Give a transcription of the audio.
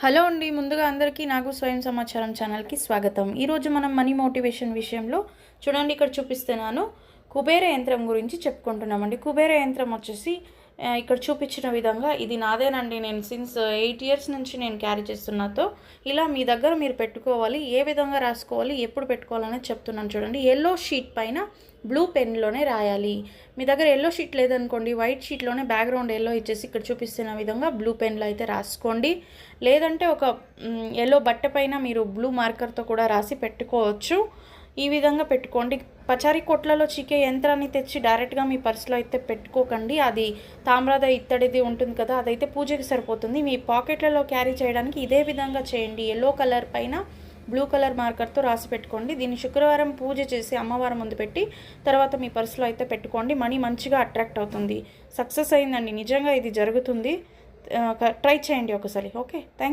Hello అండి. ముందుగా అందరికీ నాకు స్వయం సమాచారం ఛానల్కి స్వాగతం. ఈరోజు మనం మనీ మోటివేషన్ విషయంలో చూడండి, ఇక్కడ చూపిస్తున్నాను కుబేర యంత్రం గురించి చెప్పుకుంటున్నామండి. కుబేర యంత్రం వచ్చేసి ఇక్కడ చూపించిన విధంగా ఇది నాదేనండి. నేను సిన్స్ 8 ఇయర్స్ నుంచి నేను క్యారీ చేస్తున్నాతో ఇలా మీ దగ్గర మీరు పెట్టుకోవాలి. ఏ విధంగా రాసుకోవాలి, ఎప్పుడు పెట్టుకోవాలనేది చెప్తున్నాను చూడండి. ఎల్లో షీట్ పైన బ్లూ పెన్లోనే రాయాలి. మీ దగ్గర ఎల్లో షీట్ లేదనుకోండి, వైట్ షీట్లోనే బ్యాక్గ్రౌండ్ ఎల్లో ఇచ్చేసి ఇక్కడ చూపిస్తున్న విధంగా బ్లూ పెన్లో అయితే రాసుకోండి. లేదంటే ఒక ఎల్లో బట్ట పైన మీరు బ్లూ మార్కర్తో కూడా రాసి పెట్టుకోవచ్చు. ఈ విధంగా పెట్టుకోండి. పచారీ కొట్లలో చికే యంత్రాన్ని తెచ్చి డైరెక్ట్గా మీ పర్సులో అయితే పెట్టుకోకండి. అది తామ్రాద ఇత్తడిది ఉంటుంది కదా, అదైతే పూజకి సరిపోతుంది. మీ పాకెట్లలో క్యారీ చేయడానికి ఇదే విధంగా చేయండి. ఎల్లో కలర్ పైన బ్లూ కలర్ మార్కర్తో రాసి పెట్టుకోండి. దీన్ని శుక్రవారం పూజ చేసి అమ్మవారి ముందు పెట్టి తర్వాత మీ పర్సులో అయితే పెట్టుకోండి. మనీ మంచిగా అట్రాక్ట్ అవుతుంది. సక్సెస్ అయిందండి, నిజంగా ఇది జరుగుతుంది. ట్రై చేయండి ఒకసారి. Okay, thank